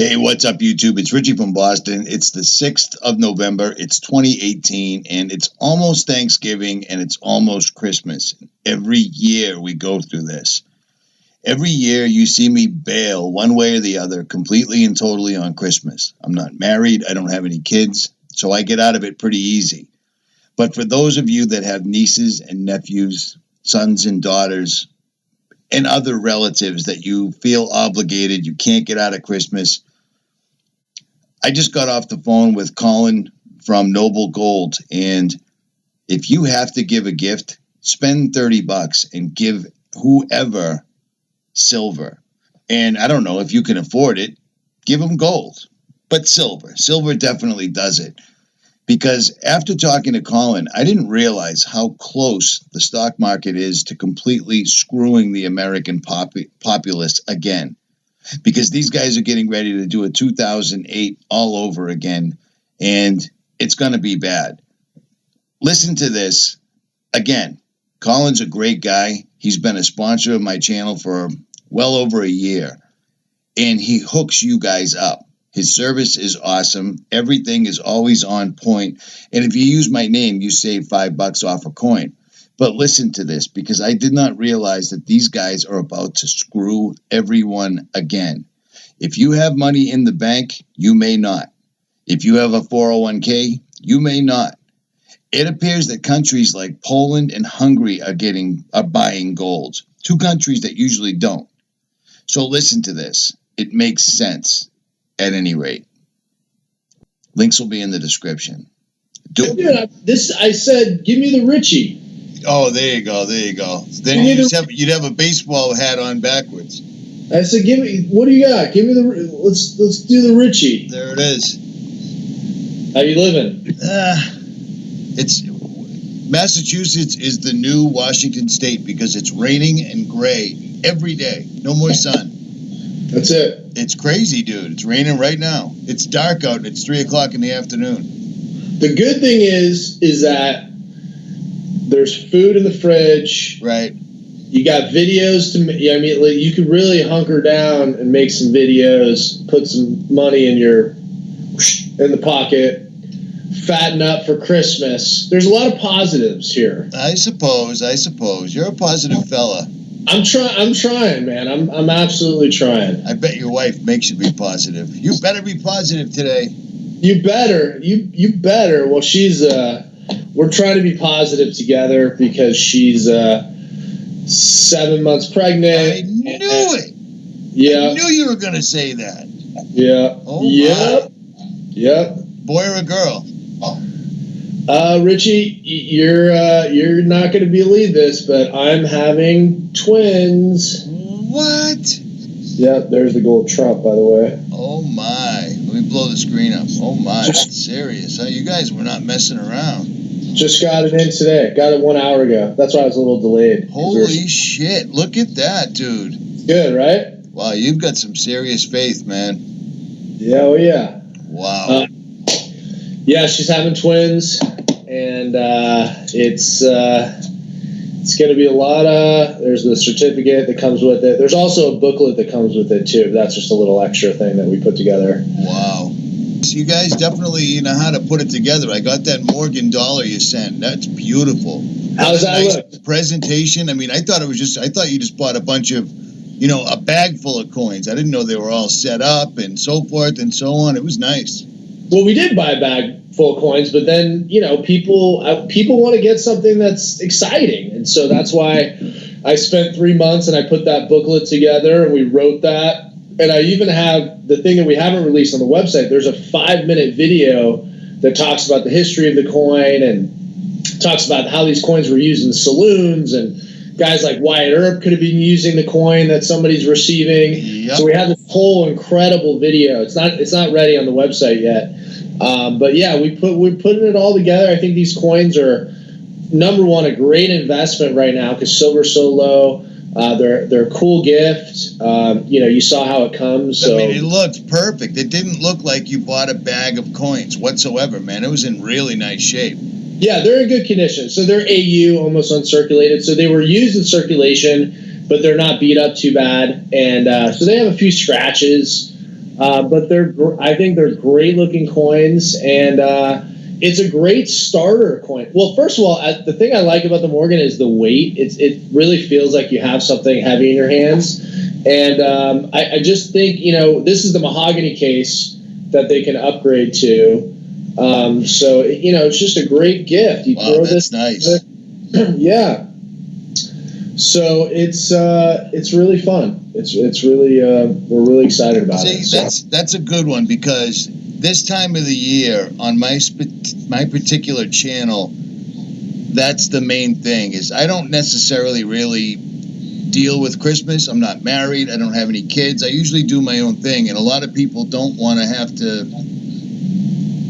Hey, what's up, YouTube? It's Richie from Boston. It's the 6th of November. It's 2018, and it's almost Thanksgiving, and it's almost Christmas. Every year we go through this. Every year you see me bail one way or the other completely and totally on Christmas. I'm not married. I don't have any kids, so I get out of it pretty easy. But for those of you that have nieces and nephews, sons and daughters, and other relatives that you feel obligated, you can't get out of Christmas. I just got off the phone with Colin from Noble Gold, and if you have to give a gift, spend $30 and give whoever silver. And I don't know if you can afford it, give them gold, but silver. Silver definitely does it. Because after talking to Colin, I didn't realize how close the stock market is to completely screwing the American populace again. Because these guys are getting ready to do a 2008 all over again, and it's going to be bad. Listen to this. Again, Colin's a great guy. He's been a sponsor of my channel for well over a year, and he hooks you guys up. His service is awesome. Everything is always on point. And if you use my name, you save $5 off a coin. But listen to this, because I did not realize that these guys are about to screw everyone again. If you have money in the bank, you may not. If you have a 401k, you may not. It appears that countries like Poland and Hungary are buying gold. Two countries that usually don't. So listen to this. It makes sense. At any rate, links will be in the description. I said, give me the Richie. Oh, there you go. Then you'd have a baseball hat on backwards. I said, give me. What do you got? Give me the. Let's do the Richie. There it is. How you living? It's Massachusetts is the new Washington State because it's raining and gray every day. No more sun. That's it. It's crazy, dude. It's raining right now. It's dark out and it's 3 o'clock in the afternoon. The good thing is that there's food in the fridge. Right. You got videos to. I mean, like, you could really hunker down and make some videos. Put some money in the pocket. Fatten up for Christmas. There's a lot of positives here. I suppose. You're a positive fella. I'm trying, man. I'm absolutely trying. I bet your wife makes you be positive. You better be positive today. You better. You better. Well, we're trying to be positive together because she's 7 months pregnant. I knew it. Yeah. I knew you were going to say that. Yeah. Oh, yep. my. Yep. Boy or a girl? Richie, you're not going to believe this, but I'm having twins. What? Yep, there's the gold Trump, by the way. Oh, my. Let me blow the screen up. Oh, my. That's serious. Huh? You guys were not messing around. Just got it in today. Got it 1 hour ago. That's why I was a little delayed. Holy shit. Look at that, dude. Good, right? Wow, you've got some serious faith, man. Yeah, oh, yeah. Wow. Yeah, she's having twins, and it's going to be a lot of. There's the certificate that comes with it. There's also a booklet that comes with it too. That's just a little extra thing that we put together. Wow. So you guys definitely know how to put it together. I got that Morgan dollar you sent. That's beautiful. How does that look? Presentation. I mean, I thought you just bought a bunch of, a bag full of coins. I didn't know they were all set up and so forth and so on. It was nice. Well, we did buy a bag full of coins, but then, people want to get something that's exciting. And so that's why I spent 3 months and I put that booklet together and we wrote that. And I even have the thing that we haven't released on the website. There's a 5-minute video that talks about the history of the coin and talks about how these coins were used in saloons, and guys like Wyatt Earp could have been using the coin that somebody's receiving. Yep. So we have this whole incredible video. It's not ready on the website yet. But yeah, we're putting it all together. I think these coins are, number one, a great investment right now because silver's so low. They're a cool gift. You saw how it comes. So. I mean, it looked perfect. It didn't look like you bought a bag of coins whatsoever, man. It was in really nice shape. Yeah, they're in good condition. So they're AU, almost uncirculated. So they were used in circulation, but they're not beat up too bad. And so they have a few scratches. But I think they're great looking coins, and it's a great starter coin. Well, first of all, the thing I like about the Morgan is the weight. It really feels like you have something heavy in your hands, and I just think this is the mahogany case that they can upgrade to. So it's just a great gift. You throw that's this, nice. Yeah. So it's really fun. It's really we're really excited about it. See, that's a good one, because this time of the year on my particular channel, that's the main thing. Is I don't necessarily really deal with Christmas. I'm not married. I don't have any kids. I usually do my own thing, and a lot of people don't want to have to.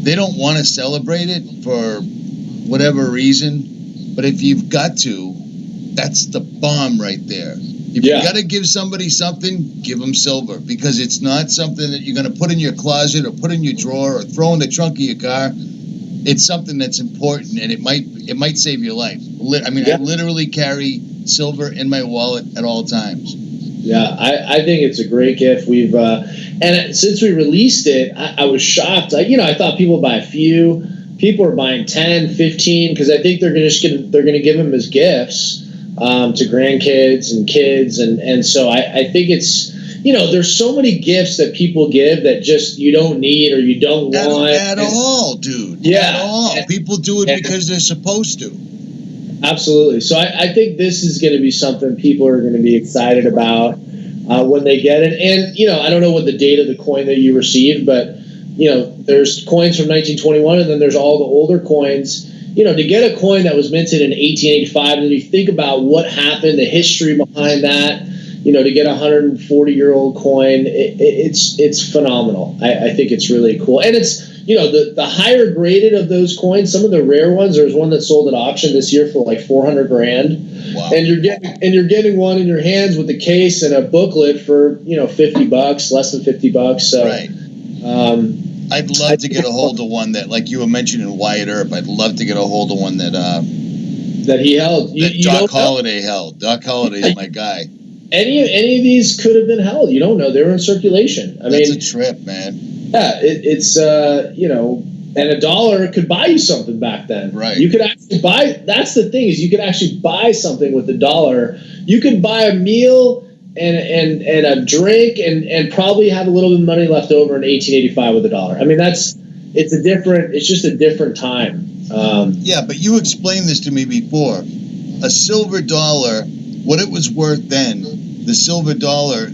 They don't want to celebrate it for whatever reason, but if you've got to, that's the bomb right there. If you got to give somebody something, give them silver, because it's not something that you're going to put in your closet or put in your drawer or throw in the trunk of your car. It's something that's important, and it might save your life. I literally carry silver in my wallet at all times. Yeah, I think it's a great gift. We've and since we released it, I was shocked. I thought people would buy a few. People are buying 10, 15, because I think they're going to give them as gifts to grandkids and kids, and so I think it's there's so many gifts that people give that just you don't need or you don't want at all, dude. Yeah, at all. People do it because they're supposed to. Absolutely. So I think this is going to be something people are going to be excited about when they get it. And I don't know what the date of the coin that you received, but there's coins from 1921, and then there's all the older coins. To get a coin that was minted in 1885, and you think about what happened, the history behind that, to get a 140-year-old coin, it's phenomenal. I think it's really cool. And it's, the higher graded of those coins, some of the rare ones, there's one that sold at auction this year for like $400,000. Wow. And you're getting one in your hands with the case and a booklet for, $50, less than $50. So, right. I'd love to get a hold of one that, like you were mentioning Wyatt Earp, I'd love to get a hold of one that he held. Doc Holliday held. Doc Holliday's my guy. Any of these could have been held. You don't know. They were in circulation. That's a trip, man. Yeah, it's and $1 could buy you something back then. Right. You could actually buy. That's the thing, is you could actually buy something with $1. You could buy a meal and a drink and probably have a little bit of money left over in 1885 with $1. I mean, it's just a different time. Yeah, but you explained this to me before. A silver dollar, what it was worth then, the silver dollar,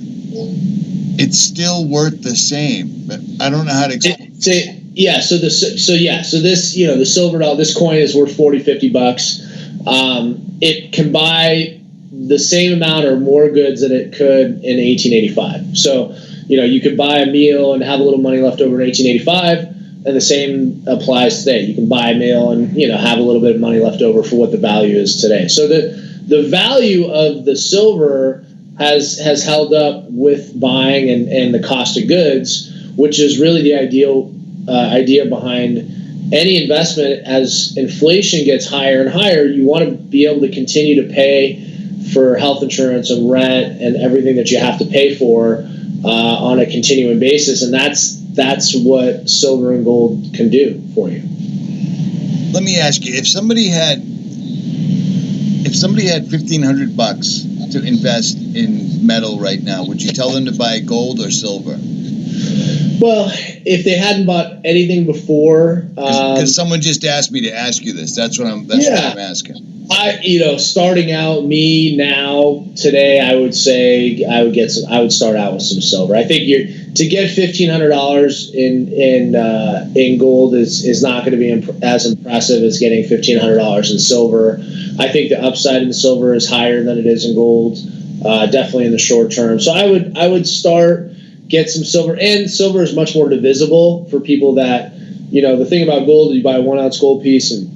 it's still worth the same. But I don't know how to explain. So this the silver dollar, this coin is worth $40-$50. It can buy the same amount or more goods than it could in 1885. So you could buy a meal and have a little money left over in 1885, and the same applies today. You can buy a meal and have a little bit of money left over for what the value is today. So the value of the silver has held up with buying and the cost of goods, which is really the idea behind any investment. As inflation gets higher and higher, you want to be able to continue to pay for health insurance and rent and everything that you have to pay for on a continuing basis, and that's what silver and gold can do for you. Let me ask you: if somebody had $1,500 to invest in metal right now, would you tell them to buy gold or silver? Well, if they hadn't bought anything before, because someone just asked me to ask you this. That's what I'm asking. Starting out me now today, I would say I would start out with some silver. I think to get $1,500 in gold is not going to be as impressive as getting $1,500 in silver. I think the upside in silver is higher than it is in gold, definitely in the short term. So I would get some silver, and silver is much more divisible for people that, the thing about gold is you buy a 1 ounce gold piece and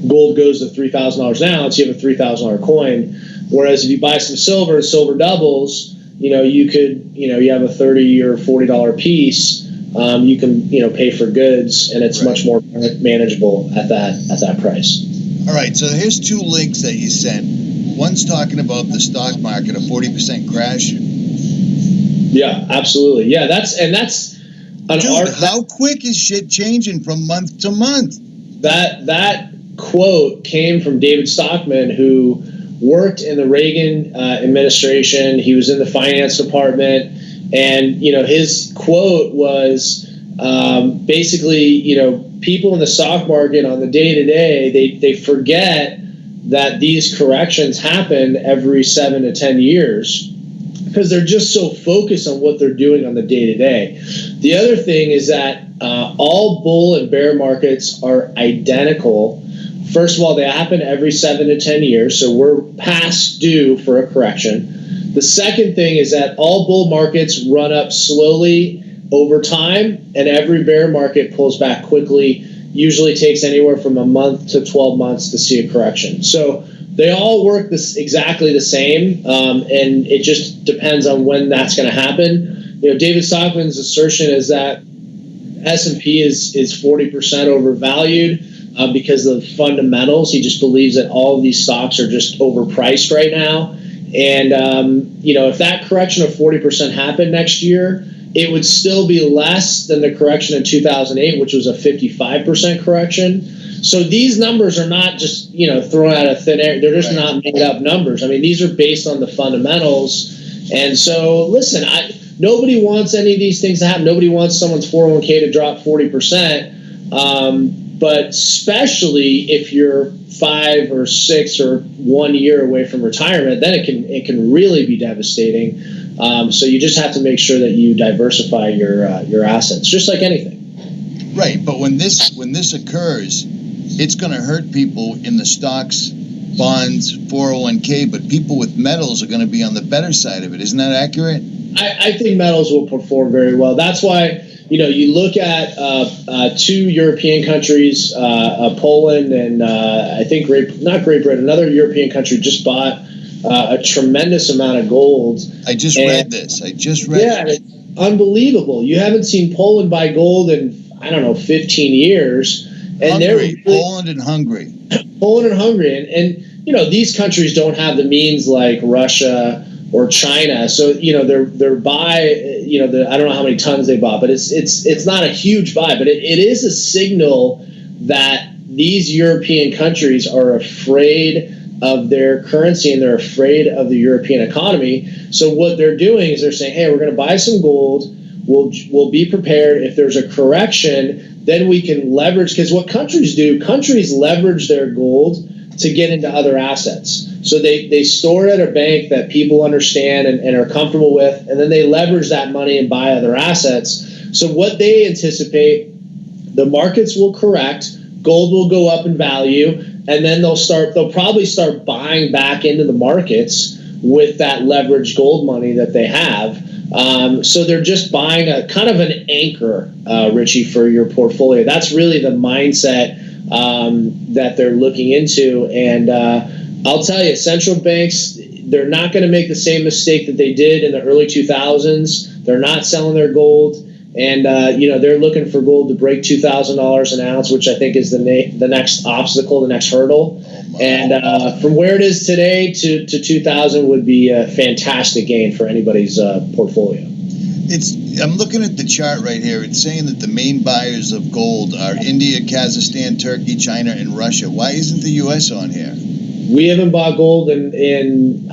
gold goes to $3,000 an ounce, you have a $3,000 coin. Whereas if you buy some silver, silver doubles, you have a $30 or $40 piece, you can, pay for goods, and it's much more manageable at that price. All right. So here's 2 links that you sent. One's talking about the stock market, a 40% crash. Yeah, absolutely. Yeah, that's an Dude, art. how quick is shit changing from month to month? That quote came from David Stockman, who worked in the Reagan administration. He was in the finance department, and his quote was basically, people in the stock market on the day to day, they forget that these corrections happen every 7 to 10 years because they're just so focused on what they're doing on the day to day. The other thing is that all bull and bear markets are identical. First of all, they happen every 7 to 10 years, so we're past due for a correction. The second thing is that all bull markets run up slowly over time, and every bear market pulls back quickly. Usually takes anywhere from a month to 12 months to see a correction. So they all work exactly the same, and it just depends on when that's going to happen. David Stockman's assertion is that S&P is 40% overvalued because of fundamentals. He just believes that all of these stocks are just overpriced right now. And, if that correction of 40% happened next year, it would still be less than the correction in 2008, which was a 55% correction. So these numbers are not just, thrown out of thin air. They're just not made up numbers. I mean, these are based on the fundamentals. And so, listen, nobody wants any of these things to happen. Nobody wants someone's 401k to drop 40%. But especially if you're 5 or 6 or 1 year away from retirement, then it can really be devastating. So you just have to make sure that you diversify your assets, just like anything. Right, but when this occurs, it's going to hurt people in the stocks, bonds, 401k, but people with metals are going to be on the better side of it. Isn't that accurate? I think metals will perform very well. That's why, you look at 2 European countries, Poland and I think not Great Britain, another European country just bought a tremendous amount of gold. I just read this. Yeah, it's unbelievable. You haven't seen Poland buy gold in, 15 years. And Poland and Hungary. Poland and Hungary. And these countries don't have the means like Russia or China. So, their buy, I don't know how many tons they bought, but it's not a huge buy, but it is a signal that these European countries are afraid of their currency and they're afraid of the European economy. So what they're doing is they're saying, hey, we're going to buy some gold. We'll be prepared. If there's a correction, then we can leverage, because what countries do, countries leverage their gold to get into other assets. So they store it at a bank that people understand and are comfortable with, and then they leverage that money and buy other assets. So what they anticipate, the markets will correct, gold will go up in value, and then they'll probably start buying back into the markets with that leveraged gold money that they have. So they're just buying a kind of an anchor, Richie, for your portfolio. That's really the mindset that they're looking into. And I'll tell you, central banks, they're not going to make the same mistake that they did in the early 2000s. They're not selling their gold. And, they're looking for gold to break $2,000 an ounce, which I think is the next obstacle, the next hurdle. And from where it is today to 2,000 would be a fantastic gain for anybody's portfolio. I'm looking at the chart right here. It's saying that the main buyers of gold are India, Kazakhstan, Turkey, China, and Russia. Why isn't the U.S. on here? We haven't bought gold in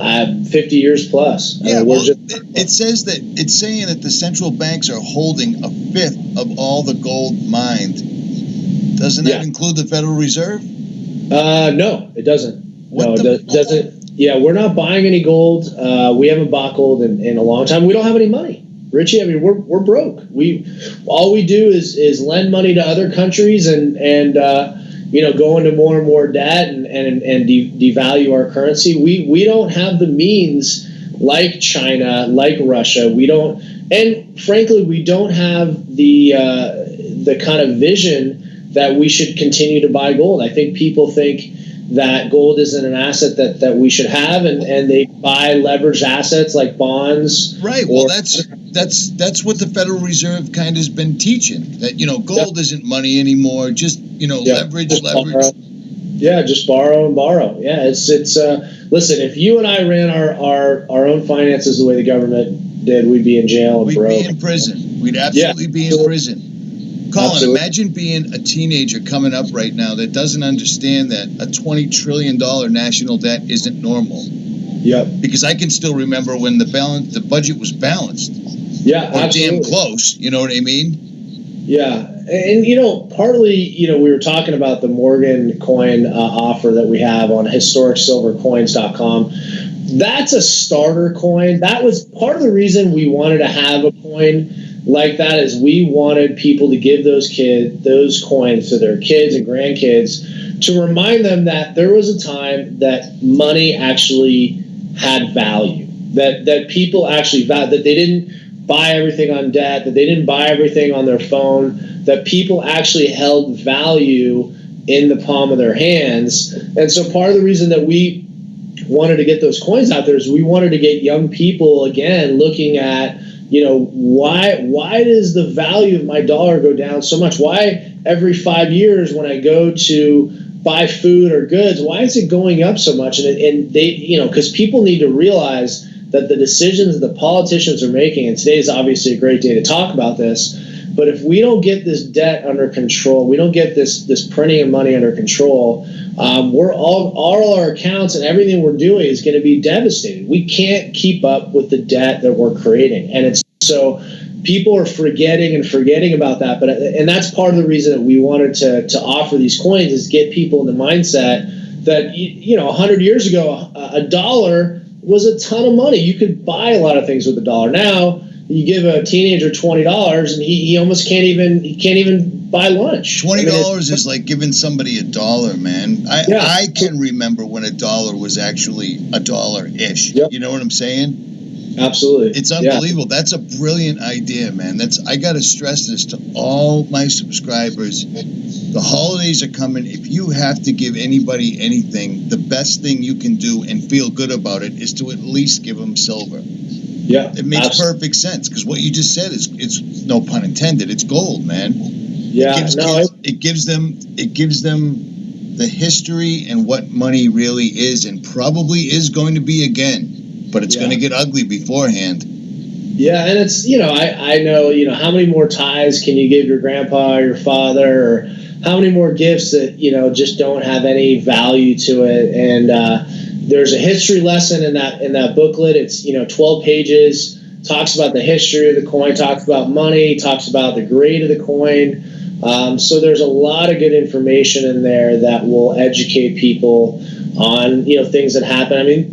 50 years plus. Yeah, it says that it's saying that the central banks are holding 1/5 of all the gold mined. Doesn't that include the Federal Reserve? No, it doesn't. It doesn't. Yeah, we're not buying any gold. We haven't bought gold in a long time. We don't have any money, Richie. I mean, we're broke. All we do is lend money to other countries and go into more and more debt and devalue our currency. We don't have the means like China, like Russia. We don't, and frankly, we don't have the kind of vision that we should continue to buy gold. I think people think that gold isn't an asset that we should have, and they buy leveraged assets like bonds. Right. Well, that's what the Federal Reserve kind of has been teaching, that gold isn't money anymore. Just leverage. Yeah, just borrow and borrow. Yeah, it's listen, if you and I ran our own finances the way the government did, we'd be in jail and we'd broke. be in prison. We'd absolutely be in prison. Colin, Absolutely. imagine being a teenager coming up right now that doesn't understand that a $20 trillion national debt isn't normal. Yep. Because I can still remember when the budget was balanced. Yeah, or absolutely. damn close. You know what I mean? Yeah, and partly, we were talking about the Morgan coin offer that we have on historicsilvercoins.com. That's a starter coin. That was part of the reason we wanted to have a coin like that, is we wanted people to give those coins to their kids and grandkids to remind them that there was a time that money actually had value, that people actually that they didn't buy everything on debt, that they didn't buy everything on their phone, that people actually held value in the palm of their hands. And so part of the reason that we wanted to get those coins out there is we wanted to get young people, again, looking at, why does the value of my dollar go down so much? Why every 5 years when I go to buy food or goods, why is it going up so much? And they, because people need to realize that the decisions the politicians are making, and today is obviously a great day to talk about this, but if we don't get this debt under control, we don't get this printing of money under control, we're all our accounts and everything we're doing is going to be devastated. We can't keep up with the debt that we're creating, and it's so people are forgetting about that. And that's part of the reason that we wanted to offer these coins, is get people in the mindset that 100 years ago a dollar was a ton of money. You could buy a lot of things with a dollar. Now you give a teenager $20 and he almost can't even buy lunch. $20 is like giving somebody $1, man. I can remember when $1 was actually $1-ish. Yep. You know what I'm saying? Absolutely. It's unbelievable. Yeah. That's a brilliant idea, man. I got to stress this to all my subscribers. The holidays are coming. If you have to give anybody anything, the best thing you can do and feel good about it is to at least give them silver. Yeah. It makes perfect sense, because what you just said is no pun intended. It's gold, man. Yeah. It gives them the history and what money really is, and probably is going to be again. But it's going to get ugly beforehand. Yeah, and it's, I know, how many more ties can you give your grandpa or your father, or how many more gifts that, just don't have any value to it. And there's a history lesson in that booklet. It's, 12 pages, talks about the history of the coin, talks about money, talks about the grade of the coin. So there's a lot of good information in there that will educate people on things that happen. I mean,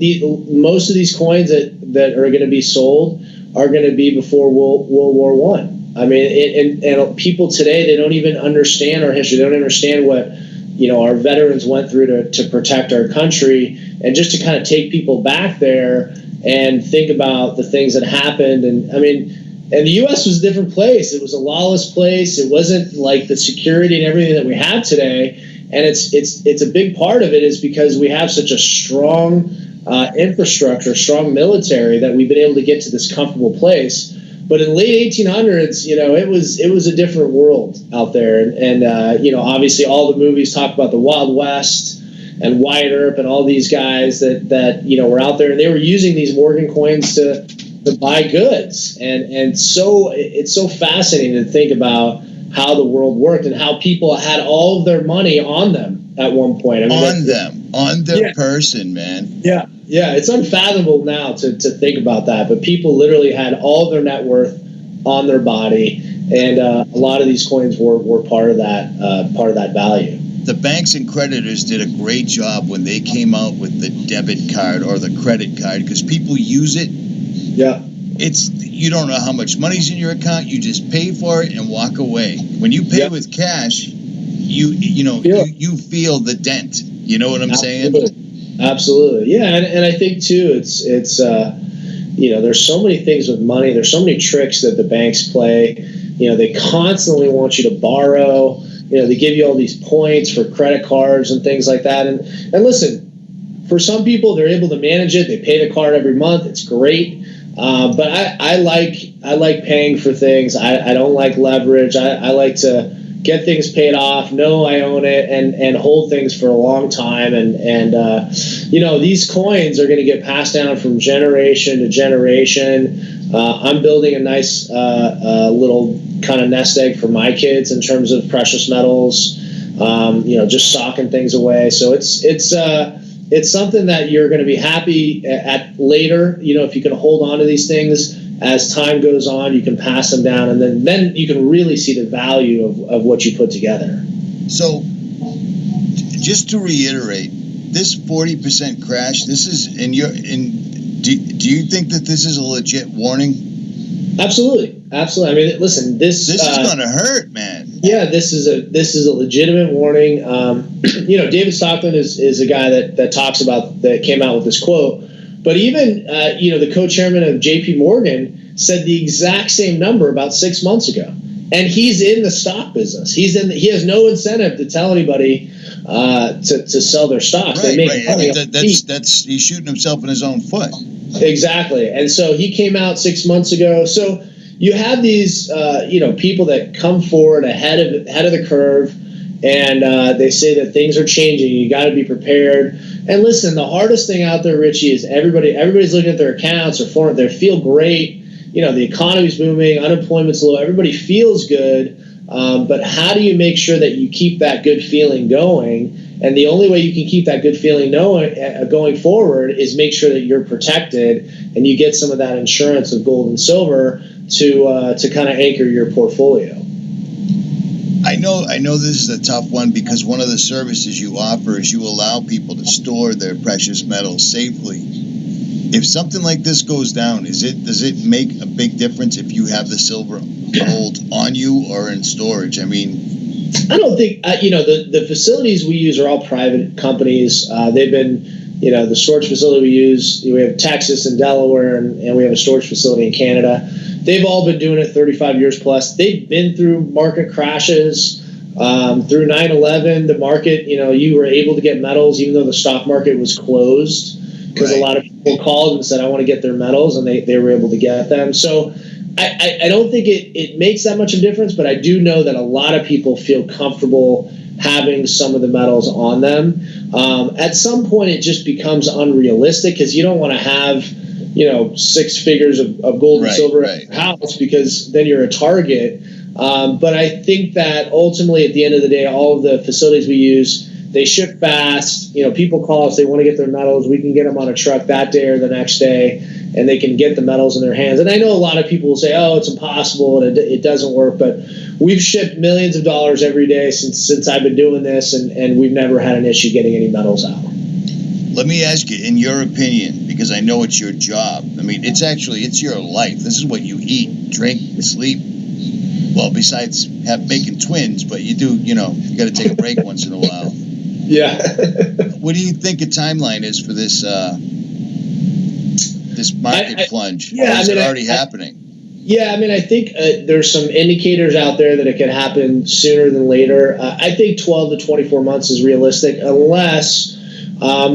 most of these coins that are going to be sold are going to be before World War I. I mean, and people today, they don't even understand our history. They don't understand what our veterans went through to protect our country, and just to kind of take people back there and think about the things that happened. And I mean, and the U.S. was a different place. It was a lawless place. It wasn't like the security and everything that we have today. And it's a big part of it is because we have such a strong infrastructure, strong military, that we've been able to get to this comfortable place. But in the late 1800s, it was a different world out there. And obviously all the movies talk about the Wild West and Wyatt Earp and all these guys that were out there, and they were using these Morgan coins to buy goods. And so it's so fascinating to think about how the world worked and how people had all of their money on them at one point. I mean, on their person, man. Yeah. It's unfathomable now to think about that, but people literally had all of their net worth on their body, and a lot of these coins were part of that value. The banks and creditors did a great job when they came out with the debit card or the credit card, because people use it. Yeah. You don't know how much money's in your account. You just pay for it and walk away. When you pay with cash, you feel the dent. You know what I'm saying? Absolutely. Yeah, and I think too, it's there's so many things with money. There's so many tricks that the banks play. They constantly want you to borrow. They give you all these points for credit cards and things like that. And listen, for some people, they're able to manage it. They pay the card every month. It's great. But I like paying for things. I don't like leverage. I like to get things paid off, know I own it, and hold things for a long time. And these coins are going to get passed down from generation to generation. I'm building a nice little kind of nest egg for my kids in terms of precious metals. Just socking things away. So it's something that you're going to be happy at later. If you can hold on to these things as time goes on, you can pass them down, and then you can really see the value of what you put together. So, just to reiterate, this 40% crash, this is do you think that this is a legit warning? Absolutely. I mean, listen, this is going to hurt, man. Yeah, this is a legitimate warning. David Stockton is a guy that came out with this quote. But even the co-chairman of J.P. Morgan said the exact same number about 6 months ago, and he's in the stock business. He has no incentive to tell anybody to sell their stocks. Right, right. I mean, that's he's shooting himself in his own foot. Exactly, and so he came out 6 months ago. So you have these people that come forward ahead of the curve, and they say that things are changing. You got to be prepared. And listen, the hardest thing out there, Richie, is everybody's looking at their accounts or they feel great. The economy's booming, unemployment's low, everybody feels good. But how do you make sure that you keep that good feeling going? And the only way you can keep that good feeling going forward is make sure that you're protected and you get some of that insurance of gold and silver to kind of anchor your portfolio. I know this is a tough one because one of the services you offer is you allow people to store their precious metals safely. If something like this goes down, does it make a big difference if you have the silver gold on you or in storage? I mean, I don't think the facilities we use are all private companies. They've been the storage facility we use. We have Texas and Delaware, and we have a storage facility in Canada. They've all been doing it 35 years plus. They've been through market crashes. Through 9/11, the market, you were able to get metals even though the stock market was closed because a lot of people called and said, I want to get their metals, and they were able to get them. So I don't think it makes that much of a difference, but I do know that a lot of people feel comfortable having some of the metals on them. At some point, it just becomes unrealistic because you don't want to have 6 figures of gold and silver in your house because then you're a target. But I think that ultimately, at the end of the day, all of the facilities we use, they ship fast. People call us, they want to get their metals. We can get them on a truck that day or the next day, and they can get the metals in their hands. And I know a lot of people will say, oh, it's impossible and it doesn't work. But we've shipped millions of dollars every day since I've been doing this, and we've never had an issue getting any metals out. Let me ask you, in your opinion, because I know it's your job. I mean, it's your life. This is what you eat, drink, sleep. Well, besides making twins, but you do, you got to take a break once in a while. Yeah. What do you think a timeline is for this this market plunge? Or is it already happening? Yeah, I mean, I think there's some indicators out there that it could happen sooner than later. I think 12 to 24 months is realistic unless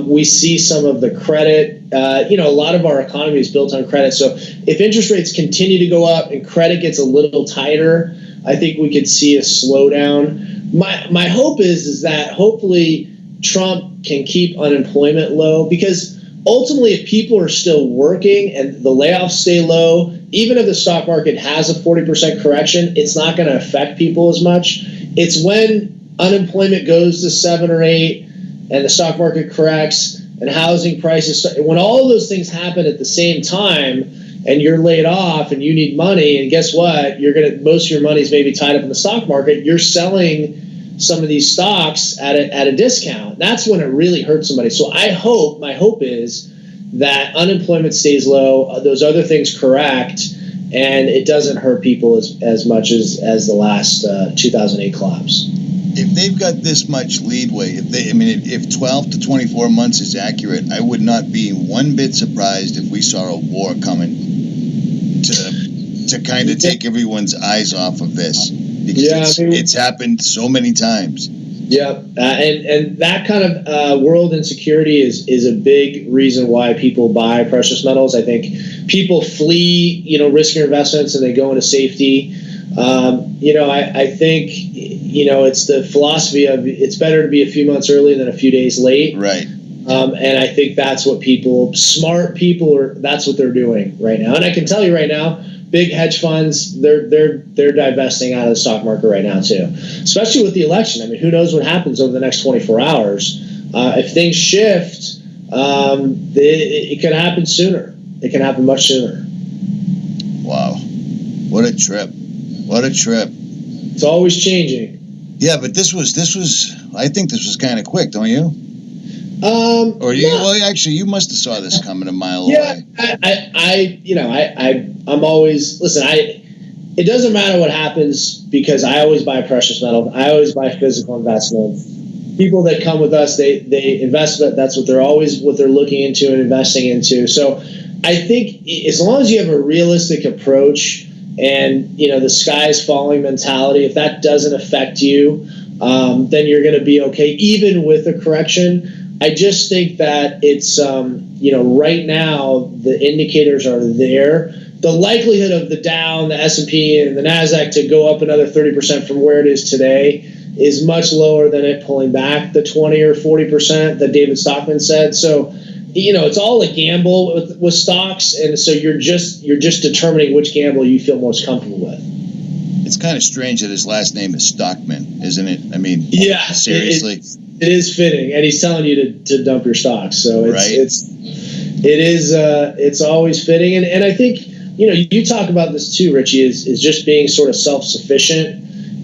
we see some of the credit. A lot of our economy is built on credit. So if interest rates continue to go up and credit gets a little tighter, I think we could see a slowdown. My hope is that hopefully Trump can keep unemployment low, because ultimately if people are still working and the layoffs stay low, even if the stock market has a 40% correction, it's not going to affect people as much. It's when unemployment goes to 7 or 8 and the stock market corrects and housing prices, when all of those things happen at the same time and you're laid off and you need money, and guess what? Most of your money is maybe tied up in the stock market. You're selling some of these stocks at a discount. That's when it really hurts somebody. So my hope is that unemployment stays low, those other things correct, and it doesn't hurt people as much as the last 2008 collapse. If they've got this much leadway, if 12 to 24 months is accurate, I would not be one bit surprised if we saw a war coming to kind of take everyone's eyes off of this, because it's happened so many times. Yeah, and that kind of world insecurity is a big reason why people buy precious metals. I think people flee, riskier investments, and they go into safety. I think, it's the philosophy of it's better to be a few months early than a few days late. Right. And I think that's what smart people that's what they're doing right now. And I can tell you right now, big hedge funds, they're divesting out of the stock market right now too, especially with the election. I mean, who knows what happens over the next 24 hours? If things shift, it can happen sooner. It can happen much sooner. Wow. What a trip. What a trip. It's always changing. Yeah, but this was I think this was kind of quick, don't you? Well, actually, you must have saw this coming a mile away. I'm always, listen, it doesn't matter what happens because I always buy precious metal. I always buy physical investments. People that come with us, they invest, that's what they're looking into and investing into. So I think as long as you have a realistic approach and, the sky's falling mentality, if that doesn't affect you, then you're going to be okay, even with a correction. I just think that it's, right now the indicators are there. The likelihood of the Dow, the S&P, and the NASDAQ to go up another 30% from where it is today is much lower than it pulling back the 20 or 40% that David Stockman said. So, it's all a gamble with stocks, and so you're just determining which gamble you feel most comfortable with. It's kind of strange that his last name is Stockman, isn't it? I mean, yeah, seriously, it is fitting, and he's telling you to dump your stocks. So it's always fitting, and I think you talk about this too, Richie, is just being sort of self-sufficient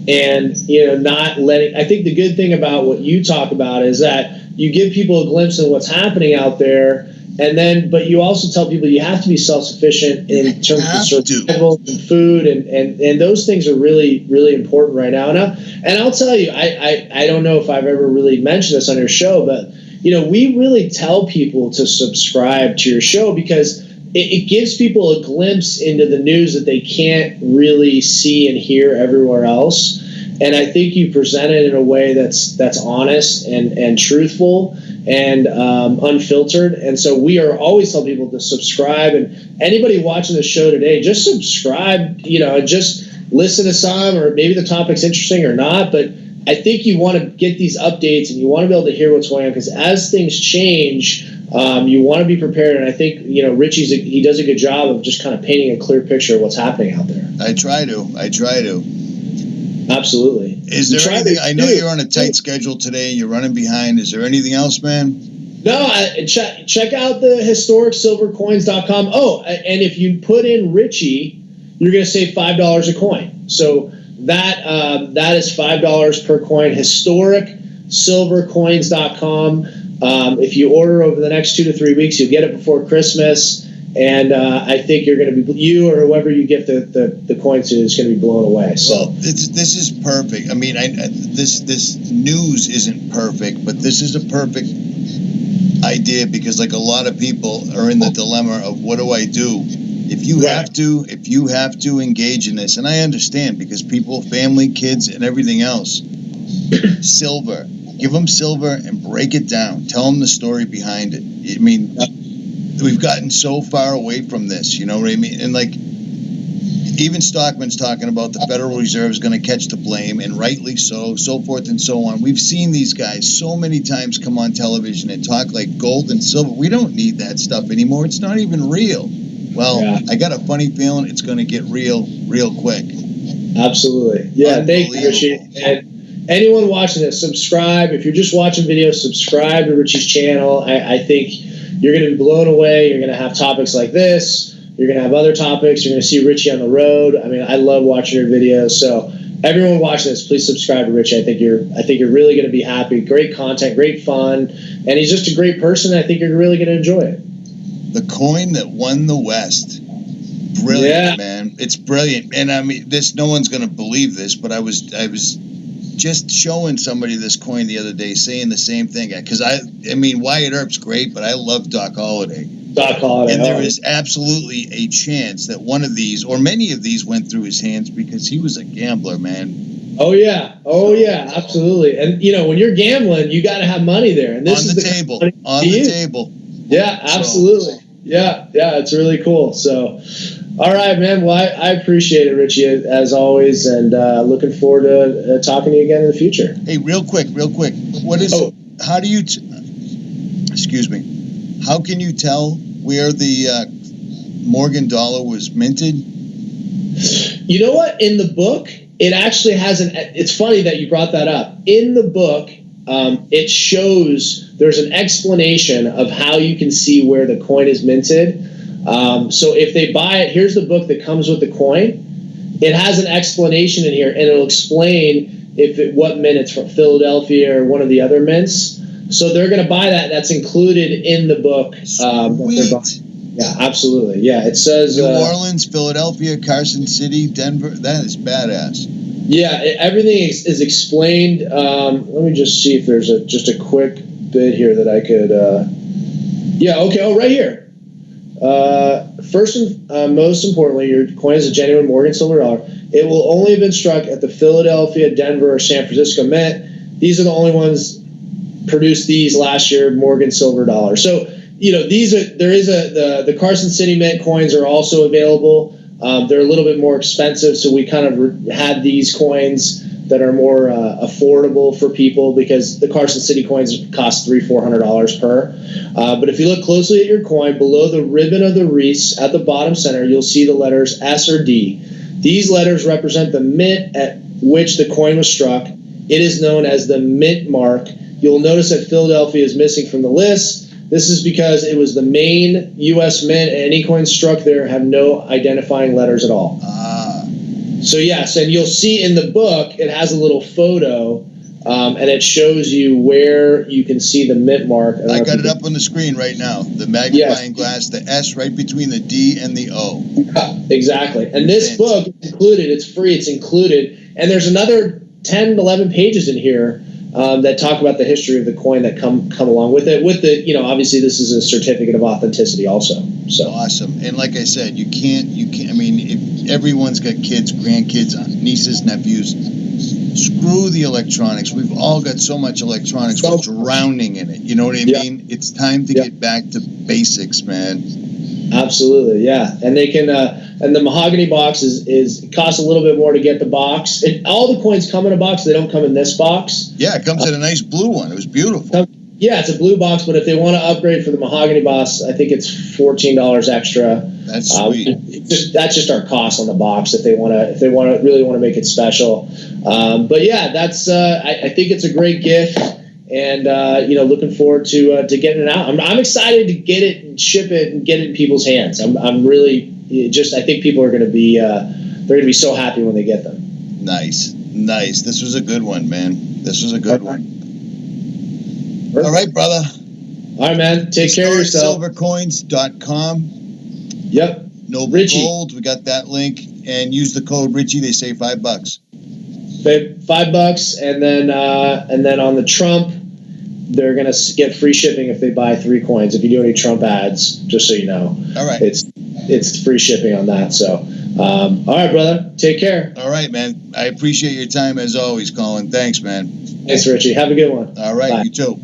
and not letting. I think the good thing about what you talk about is that you give people a glimpse of what's happening out there. But you also tell people you have to be self-sufficient in terms of survival and food, and those things are really, really important right now. And I'll tell you, I don't know if I've ever really mentioned this on your show, but we really tell people to subscribe to your show because it gives people a glimpse into the news that they can't really see and hear everywhere else. And I think you present it in a way that's honest and truthful and unfiltered. And so we are always telling people to subscribe. And anybody watching the show today, just subscribe, and just listen to some, or maybe the topic's interesting or not. But I think you want to get these updates and you want to be able to hear what's going on, because as things change, you want to be prepared. And I think, he does a good job of just kind of painting a clear picture of what's happening out there. I try to. Absolutely. Is there anything? I know you're on a tight schedule today and you're running behind. Is there anything else, man? No, check out the historicsilvercoins.com. Oh, and if you put in Richie, you're going to save $5 a coin. So that is $5 per coin. Historicsilvercoins.com. If you order over the next 2 to 3 weeks, you'll get it before Christmas. And I think you're going to be, you or whoever you get the coin to is going to be blown away. So well, this is perfect. I mean, this news isn't perfect, but this is a perfect idea because, like, a lot of people are in the dilemma of what do I do? If you have to engage in this, and I understand because people, family, kids, and everything else, silver. Give them silver and break it down. Tell them the story behind it. I mean. We've gotten so far away from this, you know what I mean? And like, even Stockman's talking about the Federal Reserve is going to catch the blame, and rightly so forth and so on. We've seen these guys so many times come on television and talk like gold and silver. We don't need that stuff anymore. It's not even real. Well, yeah. I got a funny feeling it's going to get real quick. Absolutely. Yeah, thank you, Richie. And anyone watching this, subscribe. If you're just watching videos, subscribe to Richie's channel. I think you're going to be blown away. You're going to have topics like this. You're going to have other topics. You're going to see Richie on the road. I mean, I love watching your videos. So everyone watching this, please subscribe to Richie. I think you're really going to be happy. Great content, great fun, and he's just a great person. I think you're really going to enjoy it. The coin that won the West. Brilliant, man. It's brilliant. And I mean, no one's going to believe this, but I was just showing somebody this coin the other day, saying the same thing. Because I mean, Wyatt Earp's great, but I love Doc Holliday. And there is absolutely a chance that one of these, or many of these, went through his hands because he was a gambler, man. Oh yeah, absolutely. And when you're gambling, you got to have money there. And this on the table. Yeah, absolutely. So. Yeah, it's really cool. So. All right, man. Well, I appreciate it, Richie, as always, and looking forward to talking to you again in the future. Hey, real quick. What is? How do you? excuse me. How can you tell where the Morgan dollar was minted? You know what? In the book, it actually has it's funny that you brought that up. In the book, it shows there's an explanation of how you can see where the coin is minted. So if they buy it, here's the book that comes with the coin. It has an explanation in here, and it'll explain what mint it's from, Philadelphia or one of the other mints. So they're going to buy that. That's included in the book. Sweet. Yeah, absolutely. Yeah, it says New Orleans, Philadelphia, Carson City, Denver. That is badass. Yeah, everything is explained. Let me just see if there's just a quick bit here that I could. Yeah. Okay. Oh, right here. First and most importantly, your coin is a genuine Morgan silver dollar. It will only have been struck at the Philadelphia, Denver, or San Francisco Mint. These are the only ones produced these last year, Morgan silver dollar. So, the Carson City Mint coins are also available. They're a little bit more expensive, so we kind of had these coins that are more affordable for people because the Carson City coins cost $300-400 per. But if you look closely at your coin, below the ribbon of the wreaths at the bottom center, you'll see the letters S or D. These letters represent the mint at which the coin was struck. It is known as the mint mark. You'll notice that Philadelphia is missing from the list. This is because it was the main U.S. mint, and any coins struck there have no identifying letters at all. So yes, and you'll see in the book it has a little photo, and it shows you where you can see the mint mark. I got it up on the screen right now. The magnifying glass, the S right between the D and the O. Exactly. And this book is included. It's free. It's included. And there's another 10, 11 pages in here that talk about the history of the coin that come along with it. With the, obviously this is a certificate of authenticity also. So awesome. And like I said, you can't. I mean, if everyone's got kids, grandkids, nieces, nephews, screw the electronics. We've all got so much electronics. We're drowning in it. You know what I mean? It's time to get back to basics, man. Absolutely, yeah. And they can, and the mahogany box it costs a little bit more to get the box. All the coins come in a box. They don't come in this box. Yeah, it comes in a nice blue one. It was beautiful. Yeah, it's a blue box, but if they want to upgrade for the mahogany box, I think it's $14 extra. That's sweet. That's just our cost on the box if they really want to make it special. But yeah, that's I think it's a great gift. And looking forward to getting it out. I'm excited to get it and ship it and get it in people's hands. I'm really I think people are going to be they're going to be so happy when they get them. Nice. This was a good one, man. This was a good one. Perfect. All right, brother. All right, man. Take care of yourself. Silvercoins.com. Yep. Noble Richie. Gold. We got that link. And use the code Richie. They save $5. $5, and then on the Trump, they're gonna get free shipping if they buy 3 coins. If you do any Trump ads, just so you know. All right. It's free shipping on that. So, all right, brother. Take care. All right, man. I appreciate your time as always, Colin. Thanks, man. Thanks, Richie. Have a good one. All right. Bye. You too.